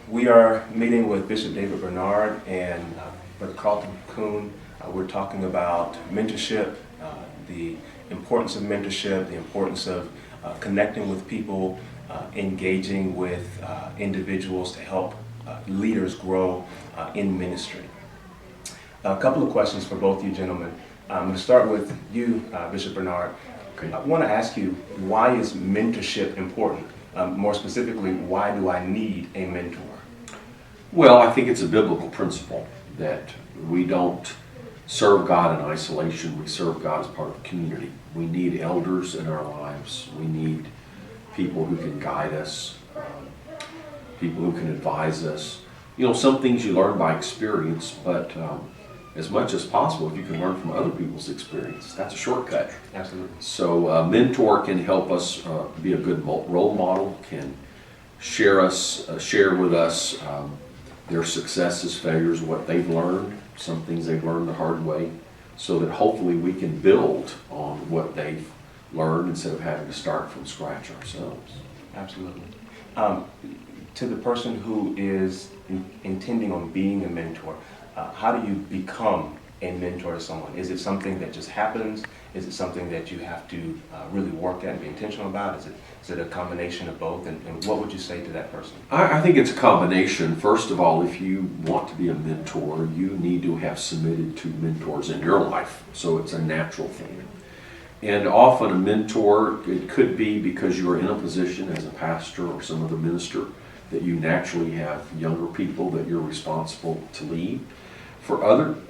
We are meeting with Bishop David Bernard and Brother Carlton Coon. We're talking about mentorship, the importance of mentorship, the importance of connecting with people, engaging with individuals to help leaders grow in ministry. A couple of questions for both you gentlemen. I'm going to start with you, Bishop Bernard. Okay. I want to ask you, why is mentorship important? More specifically, why do I need a mentor? Well, I think it's a biblical principle that we don't serve God in isolation. We serve God as part of a community. We need elders in our lives. We need people who can guide us, people who can advise us. You know, some things you learn by experience, but as much as possible, if you can learn from other people's experience, that's a shortcut. Absolutely. So a mentor can help us be a good role model, can share with us their successes, failures, what they've learned, some things they've learned the hard way, so that hopefully we can build on what they've learned instead of having to start from scratch ourselves. Absolutely. To the person who is intending on being a mentor, how do you become a mentor to someone? Is it something that just happens? Is it something that you have to really work at and be intentional about? Is it a combination of both? And what would you say to that person? I think it's a combination. First of all, if you want to be a mentor, you need to have submitted to mentors in your life. So it's a natural thing. And often a mentor, it could be because you are in a position as a pastor or some other minister that you naturally have younger people that you're responsible to lead.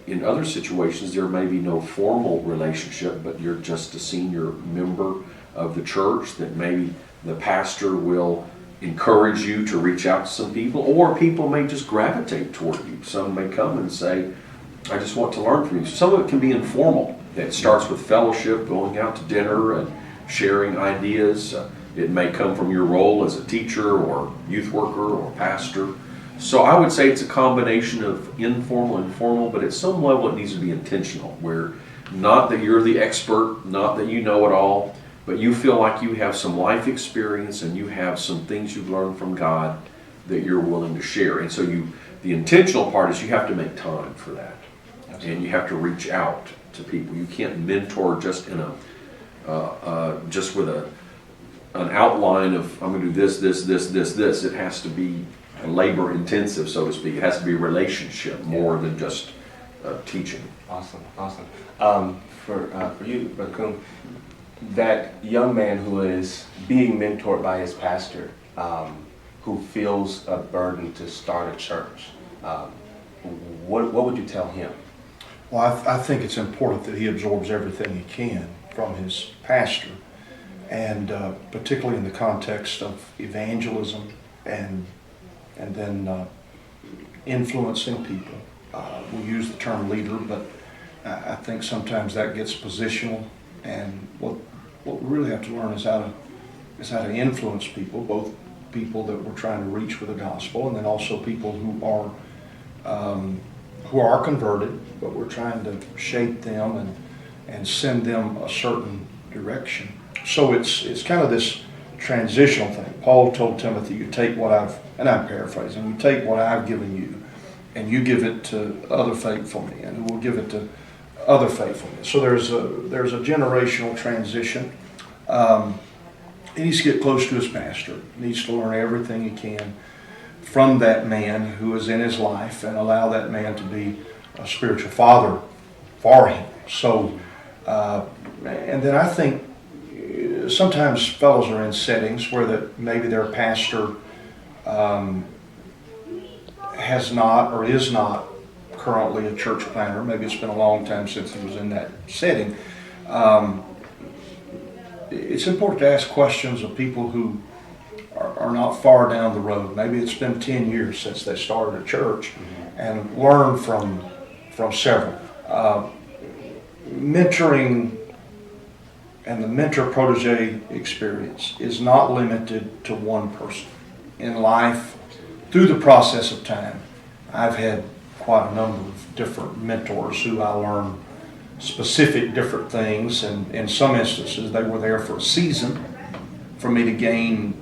In other situations, there may be no formal relationship, but you're just a senior member of the church that maybe the pastor will encourage you to reach out to some people, or people may just gravitate toward you. Some may come and say, I just want to learn from you. Some of it can be informal. It starts with fellowship, going out to dinner and sharing ideas. It may come from your role as a teacher or youth worker or pastor. So I would say it's a combination of informal and formal, but at some level it needs to be intentional, where not that you're the expert, not that you know it all, but you feel like you have some life experience and you have some things you've learned from God that you're willing to share. And so the intentional part is you have to make time for that. Absolutely. And you have to reach out to people. You can't mentor just in just with an outline of I'm going to do this. It has to be labor intensive, so to speak. It has to be a relationship more than just teaching. Awesome. For you, Brother Coon, that young man who is being mentored by his pastor, who feels a burden to start a church, what would you tell him? Well, I think it's important that he absorbs everything he can from his pastor, and particularly in the context of evangelism and then influencing people. We use the term leader, but I think sometimes that gets positional, and what we really have to learn is how to influence people, both people that we're trying to reach with the gospel, and then also people who are converted, but we're trying to shape them and send them a certain direction. So it's kind of this transitional thing. Paul told Timothy, you take what and I'm paraphrasing, you take what I've given you and you give it to other faithful men, and who will give it to other faithful men. So there's a generational transition. He needs to get close to his pastor. He needs to learn everything he can from that man who is in his life, and allow that man to be a spiritual father for him. So, and then I think sometimes fellows are in settings where maybe their pastor has not or is not currently a church planter. Maybe it's been a long time since he was in that setting. It's important to ask questions of people who are not far down the road. Maybe it's been 10 years since they started a church, and learn from several. Mentoring and the mentor-protege experience is not limited to one person. In life, through the process of time, I've had quite a number of different mentors who I learned specific different things, and in some instances they were there for a season for me to gain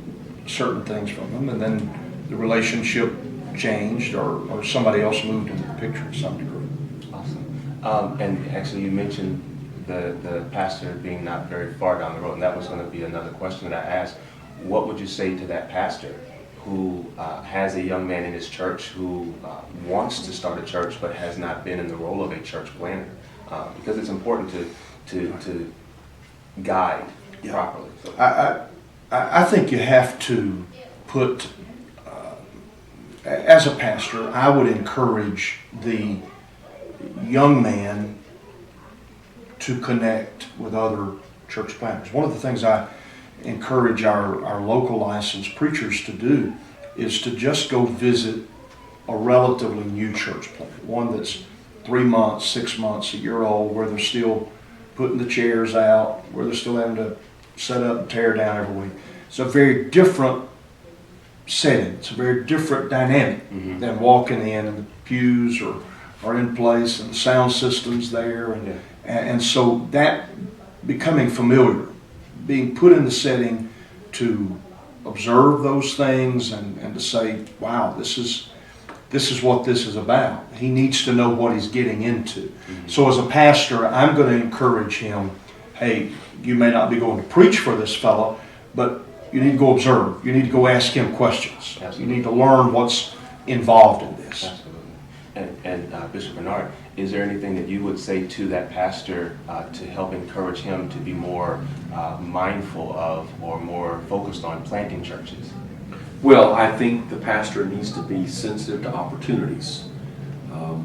certain things from them, and then the relationship changed or somebody else moved into the picture to some degree. Awesome. And actually, you mentioned the pastor being not very far down the road, and that was going to be another question that I asked. What would you say to that pastor who has a young man in his church who wants to start a church but has not been in the role of a church planner? Because it's important to guide properly. So. I think you have to put, as a pastor, I would encourage the young man to connect with other church planners. One of the things I encourage our local licensed preachers to do is to just go visit a relatively new church planter, one that's 3 months, 6 months, a year old, where they're still putting the chairs out, where they're still having to set up and tear down every week. It's a very different setting. It's a very different dynamic than walking in and the pews are in place and the sound system's there. And so that becoming familiar, being put in the setting to observe those things and to say, wow, this is what this is about. He needs to know what he's getting into. So as a pastor, I'm going to encourage him, hey, you may not be going to preach for this fellow, but you need to go observe. You need to go ask him questions. Absolutely. You need to learn what's involved in this. Absolutely. And Bishop Bernard, is there anything that you would say to that pastor to help encourage him to be more mindful of or more focused on planting churches? Well, I think the pastor needs to be sensitive to opportunities.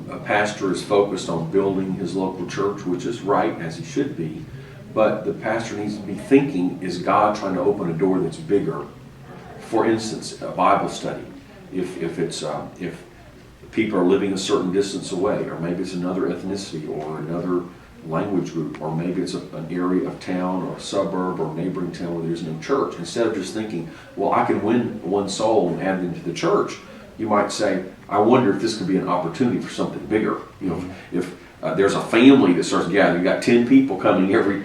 A pastor is focused on building his local church, which is right, as he should be, but the pastor needs to be thinking, is God trying to open a door that's bigger? For instance, a Bible study. If people are living a certain distance away, or maybe it's another ethnicity or another language group, or maybe it's an area of town or a suburb or neighboring town where there's no church. Instead of just thinking, well, I can win one soul and add them to the church, you might say, I wonder if this could be an opportunity for something bigger. You know, if there's a family that starts gathering, you got 10 people coming every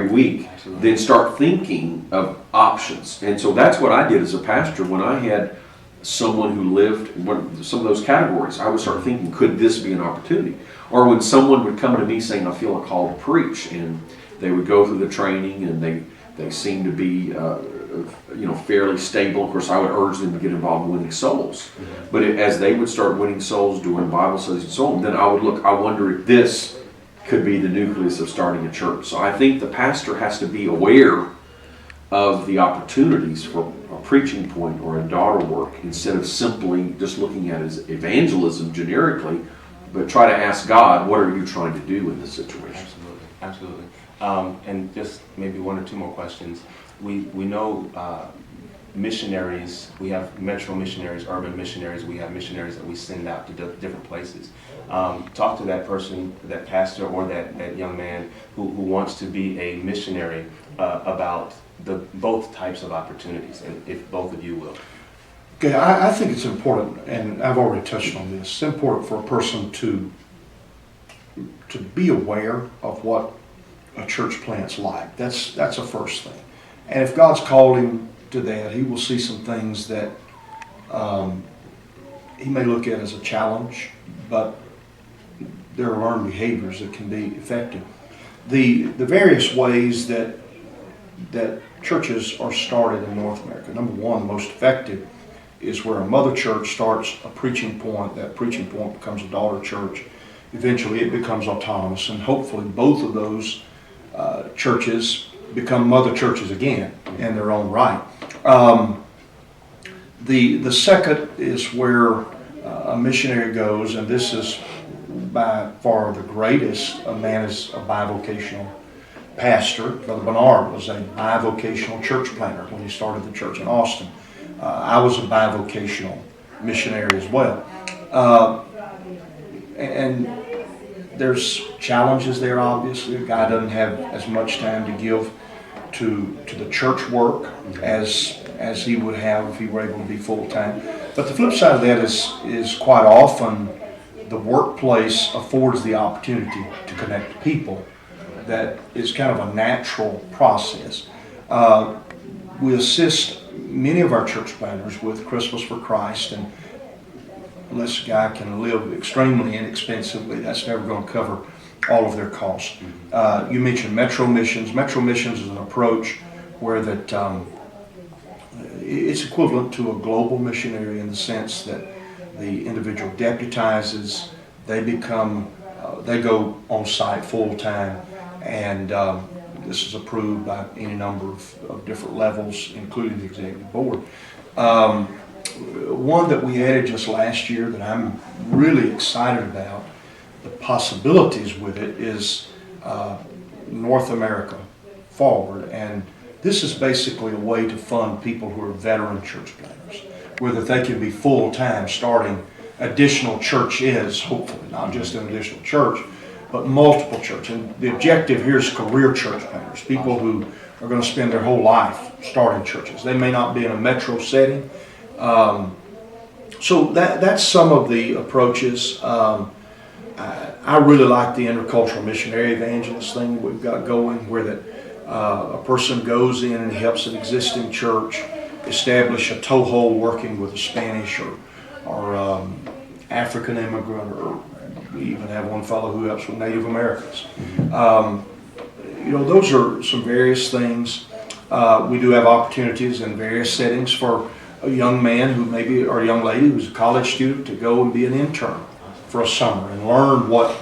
week, Absolutely. then start thinking of options. And so that's what I did as a pastor when I had someone who lived in some of those categories. I would start thinking, could this be an opportunity? Or when someone would come to me saying, I feel a call to preach, and they would go through the training and they seem to be fairly stable. Of course, I would urge them to get involved in winning souls. But as they would start winning souls doing Bible studies and so on, then I would look, I wonder if this could be the nucleus of starting a church. So I think the pastor has to be aware of the opportunities for a preaching point or a daughter work, instead of simply just looking at it as evangelism generically, but try to ask God, what are you trying to do in this situation? Absolutely. And just maybe one or two more questions. We know missionaries, we have metro missionaries, urban missionaries, we have missionaries that we send out to different places. Talk to that person, that pastor, or that young man who wants to be a missionary about both types of opportunities, and if both of you will. Okay, I think it's important, and I've already touched on this, it's important for a person to be aware of what a church plant's like. That's a first thing. And if God's called him to that, he will see some things that he may look at as a challenge, but there are learned behaviors that can be effective. The various ways that churches are started in North America. Number one, the most effective is where a mother church starts a preaching point. That preaching point becomes a daughter church. Eventually it becomes autonomous, and hopefully both of those churches become mother churches again in their own right. The second is where a missionary goes, and this is by far the greatest. A man is a bivocational pastor. Brother Bernard was a bivocational church planter when he started the church in Austin. I was a bivocational missionary as well. And there's challenges there, obviously. A guy doesn't have as much time to give to the church work as he would have if he were able to be full-time. But the flip side of that is quite often the workplace affords the opportunity to connect people. That is kind of a natural process. We assist many of our church planners with Christmas for Christ, and unless a guy can live extremely inexpensively, that's never going to cover all of their costs. You mentioned Metro Missions. Metro Missions is an approach where that it's equivalent to a global missionary in the sense that the individual deputizes, they become, they go on site full time, and this is approved by any number of different levels, including the executive board. One that we added just last year that I'm really excited about, the possibilities with it, is North America Forward. And this is basically a way to fund people who are veteran church planners, where that they can be full-time starting additional churches, hopefully, not just an additional church, but multiple churches. And the objective here is career church planners, people who are going to spend their whole life starting churches. They may not be in a metro setting. So that's some of the approaches. I really like the intercultural missionary evangelist thing that we've got going, where that a person goes in and helps an existing church establish a toehold working with a Spanish or African immigrant, or we even have one fellow who helps with Native Americans. You know, those are some various things. We do have opportunities in various settings for a young man who maybe, or a young lady who's a college student, to go and be an intern for a summer and learn what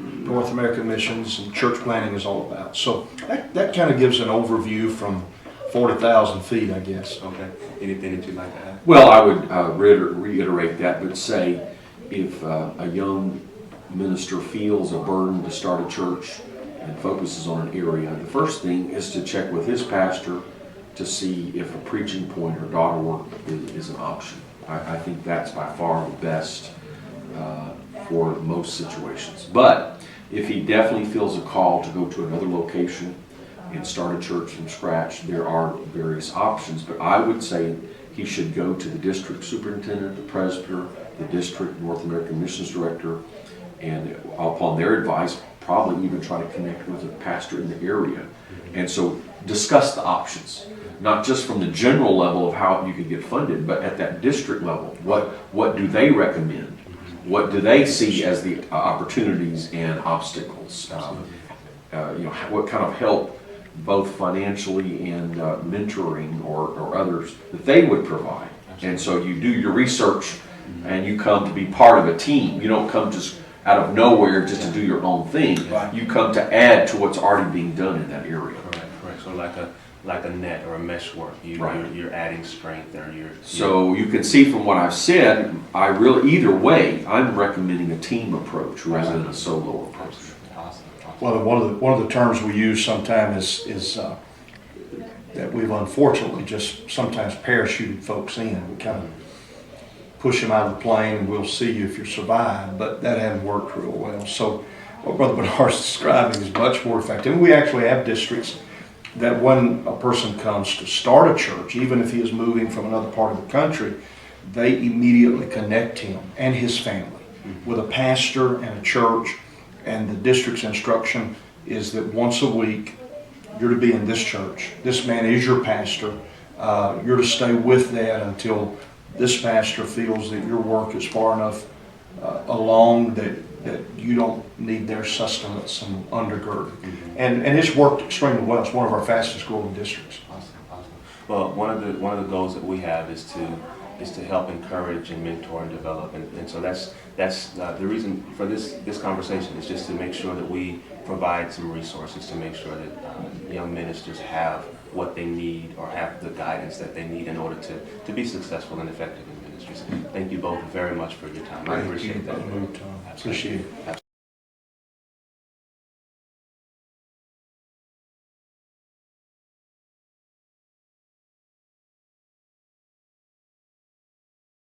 North American missions and church planning is all about. So that kind of gives an overview from 40,000 feet, I guess. Okay. Anything that you'd like to add? Well, I would reiterate that, but say if a young minister feels a burden to start a church and focuses on an area, the first thing is to check with his pastor to see if a preaching point or daughter work is an option. I think that's by far the best for most situations. But if he definitely feels a call to go to another location and start a church from scratch, there are various options. But I would say he should go to the district superintendent, the presbyter, the district North American missions director, and upon their advice, probably even try to connect with a pastor in the area. And so discuss the options, not just from the general level of how you could get funded, but at that district level. What do they recommend? What do they see as the opportunities and obstacles? You know, what kind of help, both financially and mentoring or others, that they would provide. And so you do your research and you come to be part of a team. You don't come just out of nowhere just to do your own thing. You come to add to what's already being done in that area. Correct. So like a net or a meshwork, you're adding strength, or you're. So you can see from what I've said, either way, I'm recommending a team approach rather than a solo approach. Awesome. Well, one of the terms we use sometimes is that we've unfortunately just sometimes parachuted folks in. We kind of push them out of the plane and we'll see you if you survive, but that hasn't worked real well. So what Brother Bernard's describing is much more effective. And we actually have districts that when a person comes to start a church, even if he is moving from another part of the country, they immediately connect him and his family with a pastor and a church. And the district's instruction is that once a week, you're to be in this church. This man is your pastor. You're to stay with that until this pastor feels that your work is far enough along that you don't need their sustenance and undergird. And it's worked extremely well. It's one of our fastest growing districts. Awesome. Well, one of the goals that we have is to help encourage and mentor and develop, and so that's the reason for this conversation, is just to make sure that we provide some resources to make sure that young ministers have what they need, or have the guidance that they need in order to be successful and effective in ministries. Thank you both very much for your time. I appreciate that. Appreciate it.